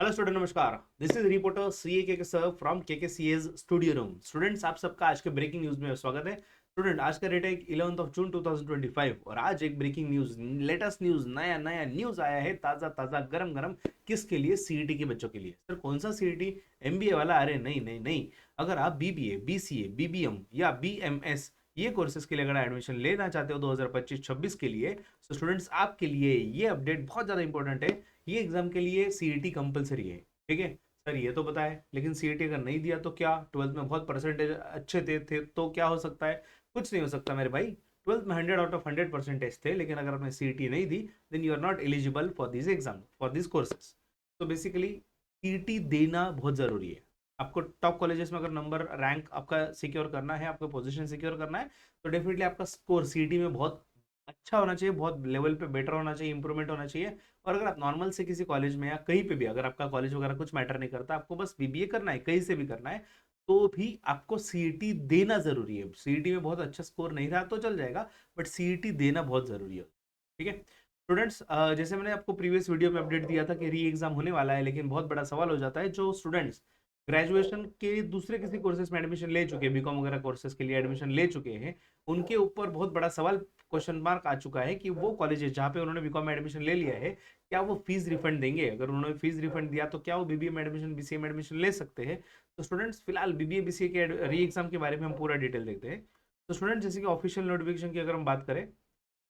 Hello student, नमस्कार। This is reporter CA K sir from KKCS studio room. Students, आप सबका आज के ब्रेकिंग न्यूज में स्वागत है। स्टूडेंट, आज का डेट है 11 जून 2025 और आज एक ब्रेकिंग न्यूज, लेटेस्ट न्यूज, नया नया न्यूज आया है, ताजा ताजा गरम गरम। किसके लिए? सीईटी के बच्चों के लिए। सर, कौन सा सीईटी? एमबीए वाला? अरे नहीं नहीं नहीं। अगर आप बीबीए, बीसीए, बीबीएम या बीएमएस ये कोर्सेज के लिए अगर एडमिशन लेना चाहते हो 2025-26 के लिए, तो स्टूडेंट्स आपके लिए ये अपडेट बहुत ज्यादा इंपॉर्टेंट है। ये एग्जाम के लिए सीईटी कंपलसरी है। ठीक है सर, ये तो पता है, लेकिन सीईटी अगर नहीं दिया तो क्या? ट्वेल्थ में बहुत परसेंटेज अच्छे थे तो क्या हो सकता है? कुछ नहीं हो सकता मेरे भाई। ट्वेल्थ में 100 आउट ऑफ 100 परसेंटेज थे, लेकिन अगर आपने सीईटी नहीं दी, then you are not eligible for this exam, for this courses. तो बेसिकली सीईटी देना बहुत जरूरी है। आपको टॉप कॉलेजेस में अगर नंबर रैंक आपका सिक्योर करना है, आपका पोजीशन सिक्योर करना है, तो डेफिनेटली आपका स्कोर सीईटी में बहुत अच्छा होना चाहिए, बहुत लेवल पे बेटर होना चाहिए, इंप्रूवमेंट होना चाहिए। और अगर आप नॉर्मल से किसी कॉलेज में या कहीं पे भी, अगर आपका कॉलेज वगैरह कुछ मैटर नहीं करता, आपको बस बीबीए करना है, कहीं से भी करना है, तो भी आपको सीईटी देना जरूरी है। सीईटी में बहुत अच्छा स्कोर नहीं रहा तो चल जाएगा, बट सीईटी देना बहुत जरूरी है। ठीक है स्टूडेंट्स, जैसे मैंने आपको प्रीवियस वीडियो में अपडेट दिया था कि री एग्जाम होने वाला है, लेकिन बहुत बड़ा सवाल हो जाता है जो स्टूडेंट्स ग्रेजुएशन के दूसरे किसी कोर्सेज में एडमिशन ले चुके हैं, बीकॉम वगैरह कोर्सेज के लिए एडमिशन ले चुके हैं, उनके ऊपर बहुत बड़ा सवाल, क्वेश्चन मार्क आ चुका है कि वो कॉलेजेस जहाँ पे उन्होंने बीकॉम में एडमिशन ले लिया है, क्या वो फीस रिफंड देंगे? अगर उन्होंने फीस रिफंड दिया तो क्या वो बीबीए में एडमिशन, बीसीए में एडमिशन ले सकते हैं? तो स्टूडेंट्स, फिलहाल बीबीए बीसीए के री एग्जाम के बारे में हम पूरा डिटेल देखते हैं। तो स्टूडेंट, जैसे कि ऑफिशियल नोटिफिकेशन की अगर हम बात करें,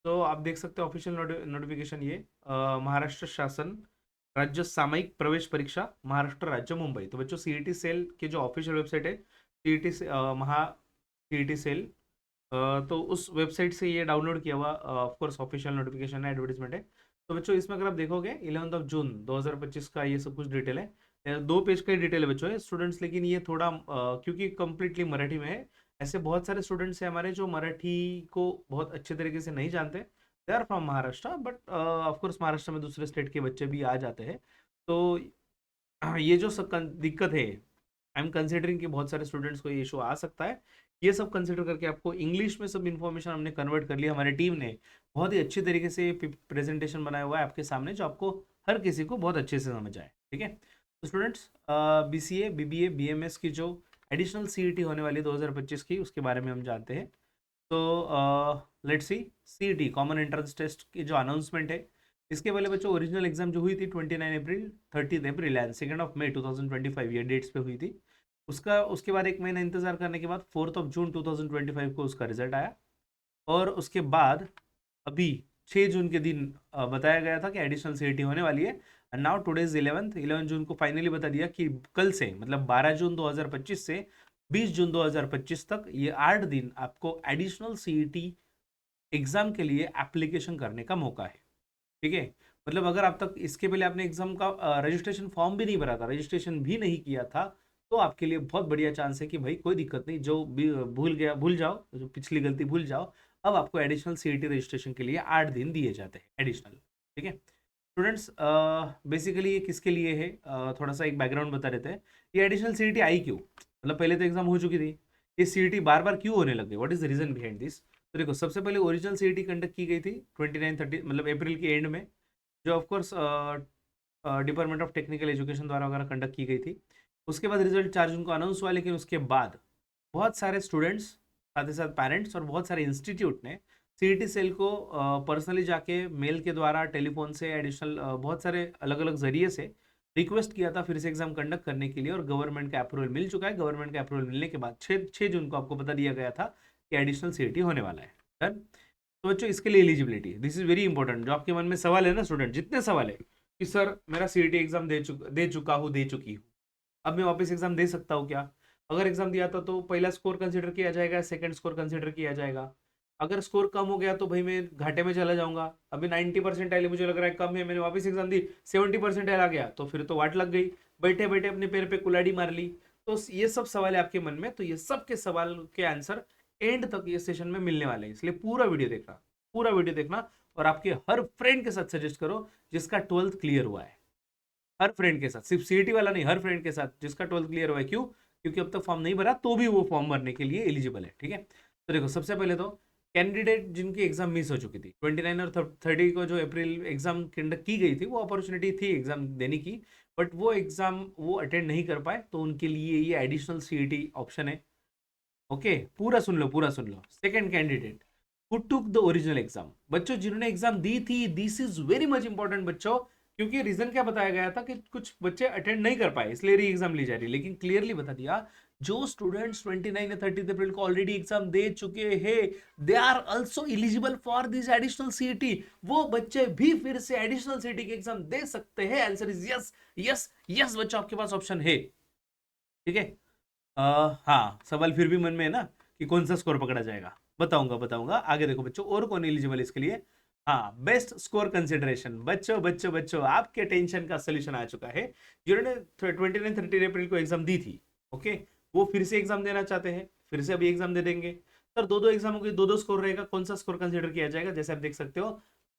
तो आप देख सकते हैं ऑफिशियल नोटिफिकेशन ये महाराष्ट्र शासन राज्य सामयिक प्रवेश परीक्षा महाराष्ट्र राज्य मुंबई। तो बच्चों, सीईटी सेल की जो ऑफिशियल वेबसाइट है, सीईटी से महा सीईटी सेल, तो उस वेबसाइट से ये डाउनलोड किया हुआ ऑफ कोर्स ऑफिशियल नोटिफिकेशन है, एडवर्टीजमेंट है। तो बच्चों, इसमें अगर आप देखोगे 11 जून 2025 का ये सब कुछ डिटेल है। 2 पेज का ही डिटेल है बच्चों, स्टूडेंट्स, लेकिन ये थोड़ा क्योंकि कंप्लीटली मराठी में है, ऐसे बहुत सारे स्टूडेंट्स हैं हमारे जो मराठी को बहुत अच्छे तरीके से नहीं जानते। They are from Maharashtra, but of course Maharashtra में दूसरे स्टेट के बच्चे भी आ जाते हैं। तो ये जो सब दिक्कत है, आई एम कंसिडरिंग कि बहुत सारे स्टूडेंट्स को ये इशू आ सकता है। ये सब कंसिडर करके आपको इंग्लिश में सब इन्फॉर्मेशन हमने कन्वर्ट कर लिया, हमारी टीम ने बहुत ही अच्छी तरीके से प्रेजेंटेशन बनाया हुआ है आपके सामने, जो आपको हर किसी को बहुत अच्छे से समझ आए। ठीक है, तो स्टूडेंट्स, बीसीए, बीबीए, बीएमएस की जो एडिशनल सीईटी होने वाली है 2025 की, उसके बारे में हम जानते हैं। तो let's see, CET common entrance test की जो अनाउंसमेंट है, इसके पहले बच्चों ओरिजिनल एग्जाम जो हुई थी 29 अप्रैल, 30 अप्रैल एंड 2 मई 2025, ये डेट्स पे हुई थी। उसका उसके बाद एक महीना इंतजार करने के बाद 4 जून 2025 को उसका रिजल्ट आया। और उसके बाद अभी 6 जून के दिन बताया गया था कि एडिशनल सीईटी होने वाली है। एंड नाउ टुडे इज 11 जून को फाइनली बता दिया कि कल से, मतलब 12 जून 2025 से 20 जून 2025 तक, ये 8 दिन आपको एडिशनल सीईटी एग्जाम के लिए एप्लीकेशन करने का मौका है। ठीक है, मतलब अगर आप तक इसके पहले आपने एग्जाम का रजिस्ट्रेशन फॉर्म भी नहीं भरा था, रजिस्ट्रेशन भी नहीं किया था, तो आपके लिए बहुत बढ़िया चांस है कि भाई कोई दिक्कत नहीं, जो भी भूल गया भूल जाओ, जो पिछली गलती भूल जाओ। अब आपको एडिशनल सीईटी रजिस्ट्रेशन के लिए 8 दिन दिए जाते हैं एडिशनल। ठीक है स्टूडेंट्स, बेसिकली ये किसके लिए है, थोड़ा सा एक बैकग्राउंड बता देते हैं। ये एडिशनल सीईटी आई क्यों? मतलब पहले तो एग्जाम हो चुकी थी, ये सीईटी बार बार क्यों होने लगे? What is the reason behind this? तो देखो, सबसे पहले ओरिजिनल सीईटी कंडक्ट की गई थी 29-30, मतलब अप्रैल के एंड में, जो of course department of technical education द्वारा वगैरह कंडक्ट की गई थी। उसके बाद रिजल्ट 4 जून को अनाउंस हुआ, लेकिन उसके बाद बहुत सारे स्टूडेंट्स, साथ ही साथ पेरेंट्स और बहुत सारे इंस्टीट्यूट ने सीईटी सेल को पर्सनली जाके मेल के द्वारा, टेलीफोन से, एडिशनल बहुत सारे अलग अलग जरिए से रिक्वेस्ट किया था फिर से एग्जाम कंडक्ट करने के लिए, और गवर्नमेंट का अप्रूवल मिल चुका है। गवर्नमेंट का अप्रूवल मिलने के बाद 6 जून को आपको बता दिया गया था कि एडिशनल सीईटी होने वाला है। डन। तो बच्चों, इसके लिए eligibility, this is very important. जो आपके मन में सवाल है ना स्टूडेंट, जितने सवाल है कि सर मेरा सीईटी एग्जाम दे चुका हूँ, दे चुकी हूँ, अब मैं वापस एग्जाम दे सकता हूँ क्या? अगर एग्जाम दिया था तो पहला स्कोर कंसिडर किया जाएगा, सेकंड स्कोर कंसिडर किया जाएगा? अगर स्कोर कम हो गया तो भाई मैं घाटे में चला जाऊंगा। अभी 90% मुझे लग रहा है कम है, मैंने वापस एग्जाम दी, 70% आ गया, तो फिर तो वाट लग गई, बैठे बैठे अपने पैर पे कुल्हाड़ी मार ली। तो ये सब सवाल है आपके मन में, तो ये सब के सवाल के आंसर एंड तक ये सेशन में मिलने वाले हैं, इसलिए पूरा वीडियो देखना, पूरा वीडियो देखना। और आपके हर फ्रेंड के साथ सजेस्ट करो जिसका 12th क्लियर हुआ है, हर फ्रेंड के साथ, सिर्फ सीईटी वाला नहीं, हर फ्रेंड के साथ जिसका 12th क्लियर हुआ है। क्यों? क्योंकि अब तक फॉर्म नहीं भरा तो भी वो फॉर्म भरने के लिए एलिजिबल है। ठीक है, तो देखो, सबसे पहले तो कैंडिडेट जिनकी एग्जाम मिस हो चुकी थी 29 और 30 को, जो अप्रैल एग्जाम कंडक्ट की गई थी, वो अपॉर्चुनिटी थी एग्जाम देने की, बट वो एग्जाम वो अटेंड नहीं कर पाए, तो उनके लिए ये एडिशनल सीईटी ऑप्शन है। ओके, पूरा सुन लो, पूरा सुन लो। Second candidate who took the original exam, बच्चों जिन्होंने एग्जाम दी थी, this is very much important बच्चों, क्योंकि रीजन क्या बताया गया था कि कुछ बच्चे अटेंड नहीं कर पाए, इसलिए री एग्जाम ली जा रही है। लेकिन क्लियरली बता दिया, जो स्टूडेंट्स 29 या 30 अप्रैल को ऑलरेडी एग्जाम दे चुके हैं, they are also eligible for this additional CET. वो बच्चे भी फिर से एडिशनल सीईटी के एग्जाम दे सकते हैं। Answer is yes, yes, yes बच्चों, आपके पास ऑप्शन है। ठीक है। हाँ, सवाल फिर भी मन में है ना कि कौन सा स्कोर पकड़ा जाएगा। बताऊंगा बताऊंगा आगे। देखो बच्चों, और कौन एलिजिबल इसके लिए। हाँ, बेस्ट स्कोर कंसिडरेशन। बच्चों बच्चों बच्चों, आपके टेंशन का सोल्यूशन आ चुका है। जिन्होंने 29-30 अप्रैल को एग्जाम दी थी, ओके, वो फिर से एग्जाम देना चाहते हैं, फिर से अभी एग्जाम दे देंगे। सर दो दो एग्जामों के दो दो स्कोर रहेगा, कौन सा स्कोर कंसिडर किया जाएगा? जैसे आप देख सकते हो,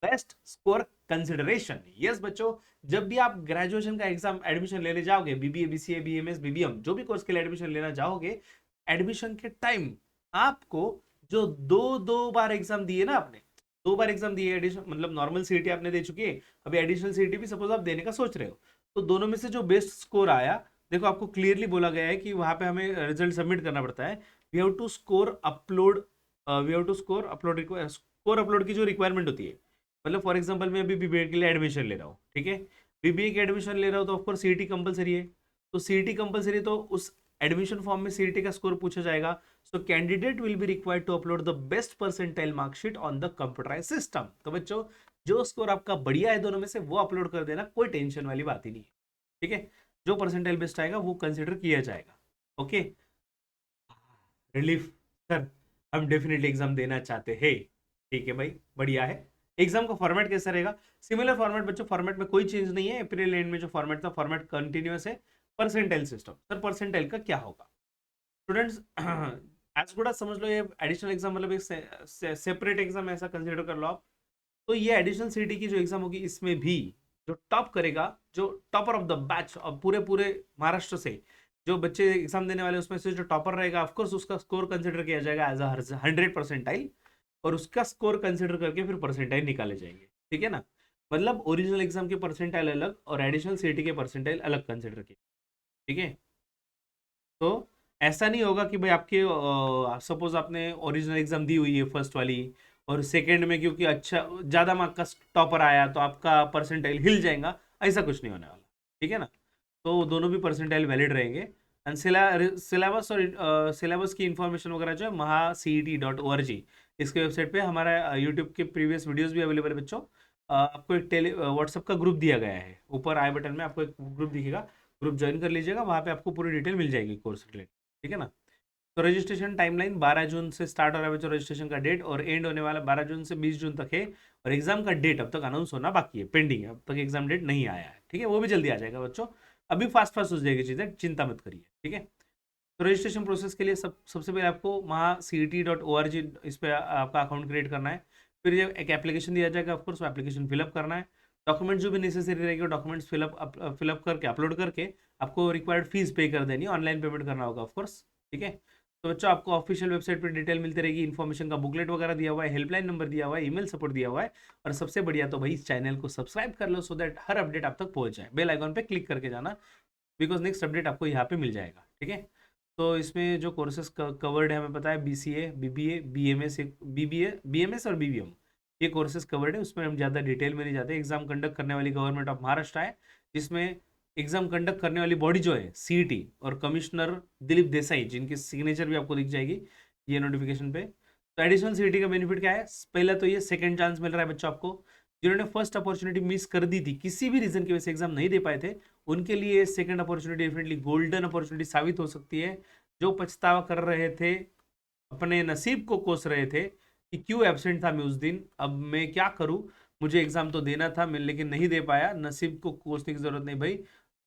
बेस्ट स्कोर कंसिडरेशन। यस बच्चों, जब भी आप ग्रेजुएशन का एग्जाम एडमिशन लेने जाओगे, बीबीए, बीसीए, बीएमएस, बीबीएम, जो भी कोर्स के लिए एडमिशन लेना जाओगे, एडमिशन के टाइम आपको जो दो दो बार एग्जाम दिए ना आपने, दो बार एग्जाम दिए एडिशन, मतलब नॉर्मल सीईटी आपने दे चुकी है, अभी एडिशनल सीईटी भी सपोज आप देने का सोच रहे हो, तो दोनों में से जो बेस्ट स्कोर आया, देखो आपको क्लियरली बोला गया है कि वहां पे हमें रिजल्ट सबमिट करना पड़ता है। We have to score upload, we have to score upload, score upload की जो रिक्वायरमेंट होती है, मतलब फॉर एग्जांपल मैं अभी बीबीए के लिए एडमिशन ले रहा हूँ, ठीक है, बीबीए के एडमिशन ले रहा हूँ, तो ऑफकोर्स सीईटी कंपलसरी है। तो सीईटी कंपलसरी, तो उस एडमिशन फॉर्म में सीईटी का स्कोर पूछा जाएगा। So candidate will be required to upload the best percentile marksheet on the computerise system. तो बच्चों, जो स्कोर आपका बढ़िया है दोनों में से, वो अपलोड कर देना, कोई टेंशन वाली बात ही नहीं है। ठीक है, जो परसेंटाइल बेस्ट आएगा वो कंसिडर किया जाएगा। Okay, relief. सर हम डेफिनेटली एग्जाम देना चाहते हैं। ठीक है भाई, बढ़िया है। एग्जाम का फॉर्मेट कैसा रहेगा? सिमिलर फॉर्मेट बच्चों, फॉर्मेट में कोई चेंज नहीं है। अप्रैल एंड में जो फॉर्मेट था, फॉर्मेट कंटिन्यूअस है। परसेंटाइल सिस्टम, सर परसेंटाइल का क्या होगा स्टूडेंट्स? एज गुड समझ लो, ये एडिशनल एग्जाम मतलब एक सेपरेट एग्जाम ऐसा कंसिडर कर लो आप। तो ये एडिशनल सीटी की जो एग्जाम होगी, इसमें भी जो टॉप करेगा, जो टॉपर ऑफ द बैच, और पूरे पूरे महाराष्ट्र से जो बच्चे एग्जाम देने वाले, उसमें से जो टॉपर रहेगा, ऑफकोर्स उसका स्कोर कंसिडर किया जाएगा एज 100 परसेंटाइल, और उसका स्कोर कंसिडर करके फिर परसेंटाइल निकाले जाएंगे। ठीक है ना? मतलब ओरिजिनल एग्जाम के परसेंटाइल अलग और एडिशनल सीटी के परसेंटाइल अलग कंसिडर किए। ठीक है, तो ऐसा नहीं होगा कि भाई आपके सपोज आपने ओरिजिनल एग्जाम दी हुई है फर्स्ट वाली, और सेकंड में क्योंकि अच्छा ज्यादा मार्क का टॉपर आया तो आपका परसेंटाइल हिल जाएगा, ऐसा कुछ नहीं होने वाला। ठीक है ना? तो दोनों भी परसेंटाइल वैलिड रहेंगे। एंड सिलेबस और सिलेबस की इंफॉर्मेशन वगैरह जो है maha.cet.org, इसके वेबसाइट पे हमारा यूट्यूब के प्रीवियस वीडियोस भी अवेलेबल है बच्चों। आपको एक व्हाट्सएप का ग्रुप दिया गया है, ऊपर आई बटन में आपको एक ग्रुप दिखेगा, ग्रुप ज्वाइन कर लीजिएगा, वहाँ पे आपको पूरी डिटेल मिल जाएगी कोर्स रिलेटेड। ठीक है ना? तो रजिस्ट्रेशन टाइमलाइन 12 जून से स्टार्ट हो रहा है बच्चों रजिस्ट्रेशन का डेट, और एंड होने वाला 12 जून से 20 जून तक है। और एग्जाम का डेट अब तक अनाउंस होना बाकी है, पेंडिंग है, अब तक एग्जाम डेट नहीं आया है। ठीक है, वो भी जल्दी आ जाएगा बच्चों। अभी फास्ट फास्ट हो जाएगी चीज़ें, चिंता मत करिए। ठीक है, तो रजिस्ट्रेशन प्रोसेस के लिए सबसे पहले आपको maha.cet.org, इस पर आपका अकाउंट क्रिएट करना है। फिर ये एक एप्लीकेशन दिया जाएगा, ऑफकोर्स वो एप्लीकेशन फिलअप करना है। डॉक्यूमेंट्स जो भी नेसेसरी रहेंगे, डॉक्यूमेंट्स फिलअप करके अपलोड करके आपको रिक्वायर्ड फीस पे कर देनी है, ऑनलाइन पेमेंट करना होगा ऑफकोर्स। ठीक है, तो बच्चों आपको ऑफिशियल वेबसाइट पर डिटेल मिलती रहेगी, इन्फॉर्मेशन का बुकलेट वगैरह दिया हुआ है, हेल्पलाइन नंबर दिया हुआ है, ईमेल सपोर्ट दिया हुआ है। और सबसे बढ़िया तो भाई इस चैनल को सब्सक्राइब कर लो, सो दैट हर अपडेट आप तक पहुंच जाए। बेल आइकॉन पे क्लिक करके जाना, बिकॉज नेक्स्ट अपडेट आपको यहाँ पे मिल जाएगा। ठीक है, तो इसमें जो कोर्सेज कवर्ड है हमें पता है, BCA, BBA, BMS, BBA, BMS और बीबीएम, ये कोर्सेज कवर्ड है। उसमें हम ज़्यादा डिटेल में नहीं जाते। एग्जाम कंडक्ट करने वाली गवर्नमेंट ऑफ महाराष्ट्र है, जिसमें एग्जाम कंडक्ट करने वाली बॉडी जो है सीईटी, और कमिश्नर दिलीप देसाई, जिनकी सिग्नेचर भी आपको दिख जाएगी ये नोटिफिकेशन पे। तो एडिशनल सीईटी का बेनिफिट क्या है? पहला तो ये सेकंड चांस मिल रहा है बच्चों आपको। जिन्होंने फर्स्ट अपॉर्चुनिटी मिस कर दी थी, किसी भी रीजन की वजह से एग्जाम नहीं दे पाए थे, उनके लिए second opportunity definitely golden opportunity साबित हो सकती है। जो पछतावा कर रहे थे, अपने नसीब को कोस रहे थे कि क्यों एब्सेंट था मैं उस दिन, अब मैं क्या करूं, मुझे एग्जाम तो देना था मैं लेकिन नहीं दे पाया, नसीब को कोसने की जरूरत नहीं भाई।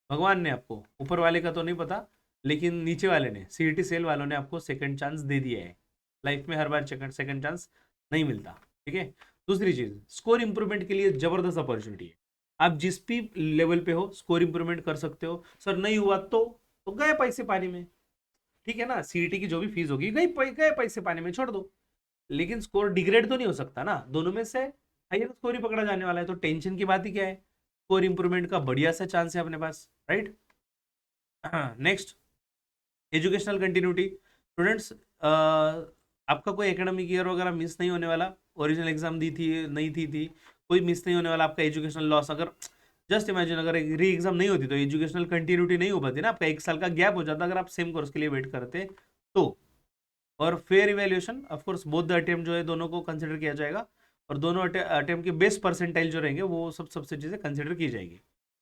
भगवान ने आपको, ऊपर वाले का तो नहीं पता, लेकिन नीचे वाले ने, सीईटी सेल वालों ने आपको सेकंड चांस दे दिया है। लाइफ में हर बार सेकंड चांस नहीं मिलता। ठीक है, दूसरी चीज, स्कोर इंप्रूवमेंट के लिए जबरदस्त अपॉर्चुनिटी है। आप जिस भी लेवल पे हो स्कोर इंप्रूवमेंट कर सकते हो। सर नहीं हुआ तो गए पैसे पानी में। ठीक है ना? सीईटी की जो भी फीस होगी गए पैसे पानी में, छोड़ दो। लेकिन स्कोर डिग्रेड तो नहीं हो सकता ना, दोनों में से हायर स्कोर ही पकड़ा जाने वाला है, तो टेंशन की बात ही क्या है? स्कोर इंप्रूवमेंट का बढ़िया सा चांस है अपने पास, right. Next, educational continuity. Students, आपका कोई एकेडमिक ईयर वगैरह मिस नहीं होने वाला, ओरिजिनल एग्जाम दी थी नहीं थी कोई मिस नहीं होने वाला आपका एजुकेशनल लॉस। अगर जस्ट इमेजिन अगर री एग्जाम नहीं होती तो एजुकेशनल कंटिन्यूटी नहीं हो पाती ना, आपका 1 साल का गैप हो जाता अगर आप सेम कोर्स के लिए वेट करते तो। और fair evaluation, of course both the attempt जो है दोनों को कंसिडर किया जाएगा, और दोनों अटेम्प्ट के बेस्ट परसेंटाइल जो रहेंगे वो सबसे चीज़ें कंसिडर की जाएगी।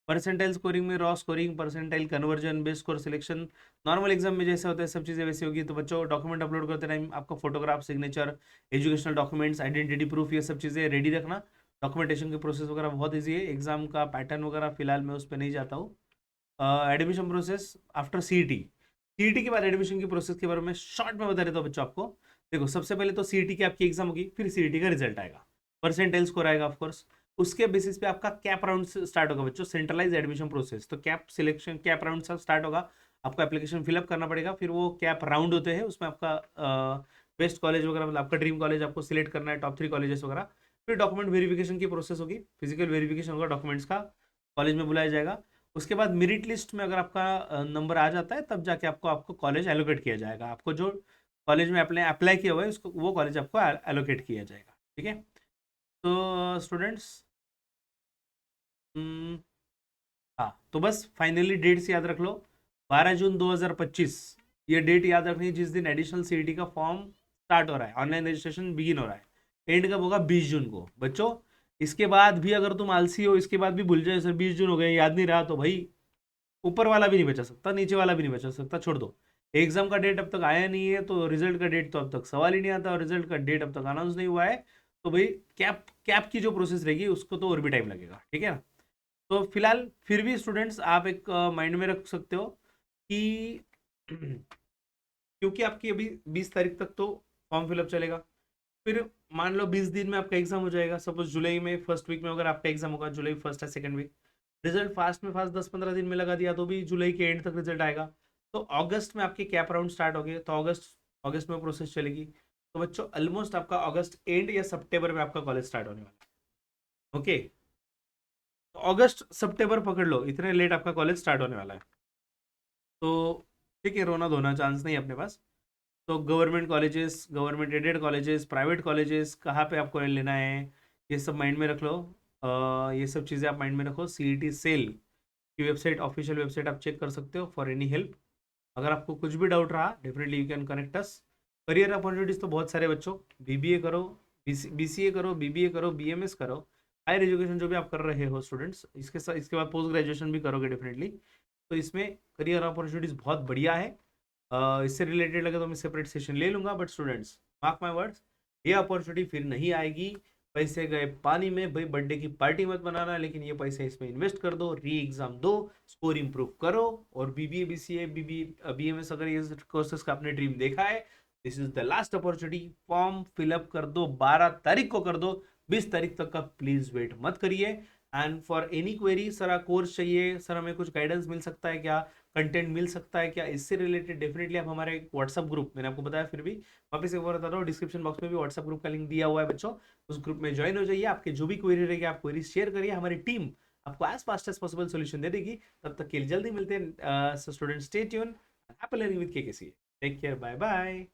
परसेंटाइल स्कोरिंग में raw scoring, percentile conversion, best score selection, normal exam में जैसे होता है सब चीज़ें वैसी होगी। तो बच्चों, डॉक्यूमेंट अपलोड करते टाइम आपका photograph, signature, educational documents, identity proof, ये सब चीज़ें रेडी रखना। डॉक्यूमेंटेशन की प्रोसेस वगैरह बहुत ईजी है। एग्जाम का पैटर्न वगैरह फिलहाल मैं उस पर नहीं जाता हूँ। Admission process after CET, CET के बाद एडमिशन की प्रोसेस के बारे में शॉर्ट में बता देता हूँ बच्चों आपको। देखो, सबसे पहले तो सीईटी की आपकी एग्जाम होगी, फिर सीईटी का रिजल्ट आएगा, परसेंटाइल स्कोर आएगा ऑफकोर्स। उसके बेसिस पे आपका कैप राउंड स्टार्ट होगा बच्चों, सेंट्रलाइज एडमिशन प्रोसेस। तो कैप सिलेक्शन, कैप राउंड सब स्टार्ट होगा, आपको एप्लीकेशन फिलअप करना पड़ेगा, फिर वो कैप राउंड होते हैं, उसमें आपका बेस्ट कॉलेज वगैरह, मतलब आपका ड्रीम कॉलेज आपको सिलेक्ट करना है, टॉप 3 कॉलेजेस वगैरह। फिर डॉक्यूमेंट वेरिफिकेशन की प्रोसेस होगी, फिजिकल वेरिफिकेशन होगा डॉक्यूमेंट्स का, कॉलेज में बुलाया जाएगा। उसके बाद मेरिट लिस्ट में अगर आपका नंबर आ जाता है तब जाके आपको आपको कॉलेज एलोकेट किया जाएगा। आपको जो कॉलेज में अप्लाई किया हुआ है उसको, वो कॉलेज आपको एलोकेट किया जाएगा, ठीक है। तो स्टूडेंट्स, हाँ, तो बस फाइनली डेट्स याद रख लो। 12 जून 2025 ये डेट याद रखनी है, जिस दिन एडिशनल सीईटी का फॉर्म स्टार्ट हो रहा है, ऑनलाइन रजिस्ट्रेशन बिगिन हो रहा है। एंड कब होगा? 20 जून को बच्चों। इसके बाद भी अगर तुम आलसी हो, इसके बाद भी भूल जाए सर 20 जून हो गया याद नहीं रहा, तो भाई ऊपर वाला भी नहीं बचा सकता, नीचे वाला भी नहीं बचा सकता, छोड़ दो। एग्जाम का डेट अब तक आया नहीं है, तो रिजल्ट का डेट तो अब तक सवाल ही नहीं आता, और रिजल्ट का डेट अब तक अनाउंस नहीं हुआ है। तो भाई कैप कैप की जो प्रोसेस रहेगी उसको तो और भी टाइम लगेगा, ठीक है ना। तो फिलहाल फिर भी स्टूडेंट्स आप एक माइंड में रख सकते हो कि क्योंकि आपकी अभी 20 तारीख तक तो फॉर्म फिलअप चलेगा, फिर मान लो 20 दिन में आपका एग्जाम हो जाएगा। सपोज जुलाई में फर्स्ट वीक में अगर आपका एग्जाम होगा, जुलाई फर्स्ट या सेकंड वीक, रिजल्ट फास्ट में फास्ट 10-15 दिन में लगा दिया तो भी जुलाई के एंड तक रिजल्ट आएगा। तो अगस्त में आपके कैप राउंड स्टार्ट हो गए, तो अगस्त अगस्त में प्रोसेस चलेगी। तो बच्चों ऑलमोस्ट आपका अगस्त एंड या सितंबर में आपका कॉलेज स्टार्ट होने वाला है, ओके। तो अगस्त सितंबर पकड़ लो, इतने लेट आपका कॉलेज स्टार्ट होने वाला है। तो ठीक है, रोना धोना चांस नहीं अपने पास। तो government colleges, government aided colleges, private colleges, कहाँ पे आपको लेना है, ये सब माइंड में रख लो। ये सब चीज़ें आप माइंड में रखो। सीईटी सेल की वेबसाइट, ऑफिशियल वेबसाइट आप चेक कर सकते हो फॉर एनी हेल्प। अगर आपको कुछ भी डाउट रहा, definitely you can connect us. Career opportunities तो बहुत सारे बच्चों, बीबीए करो, बीसीए करो, बीबीए करो, बीएमएस करो, हायर एजुकेशन जो भी आप कर रहे हो स्टूडेंट्स, इसके साथ इसके बाद पोस्ट ग्रेजुएशन भी करोगे डेफिनेटली। तो इसमें करियर अपॉर्चुनिटीज़ बहुत बढ़िया है। इससे रिलेटेड लगे तो मैं सेपरेट सेशन ले लूंगा, but students mark my words, ये अपॉर्चुनिटी फिर नहीं आएगी। पैसे गए पानी में, भाई बर्थडे की पार्टी मत बनाना, लेकिन ये पैसे इसमें इन्वेस्ट कर दो, री एग्जाम दो, स्कोर इंप्रूव करो, और बीबीए, बीसीए, बीएमएस अगर ये कोर्सेज का आपने ड्रीम देखा है, this is the last opportunity. Form fill up कर दो, 12 तारीख को कर दो, 20 तारीख तक का प्लीज वेट मत करिए। And for any query, sir course चाहिए, सर हमें कुछ गाइडेंस मिल सकता है क्या, कंटेंट मिल सकता है क्या, इससे रिलेटेड डेफिनेटली आप हमारे व्हाट्सअप ग्रुप, मैंने आपको बताया फिर भी वापस एक बार बता रहा हूँ, डिस्क्रिप्शन बॉक्स में भी व्हाट्सअप ग्रुप का लिंक दिया हुआ है बच्चों। उस ग्रुप में ज्वाइन हो जाइए, आपके जो भी क्वेरी रहेगी आप क्वेरी शेयर करिए, हमारी टीम आपको as fast as possible solution दे देगी। तब तक के लिए जल्दी मिलते हैं student, stay tune, happy learning with KKC. Take care, bye bye.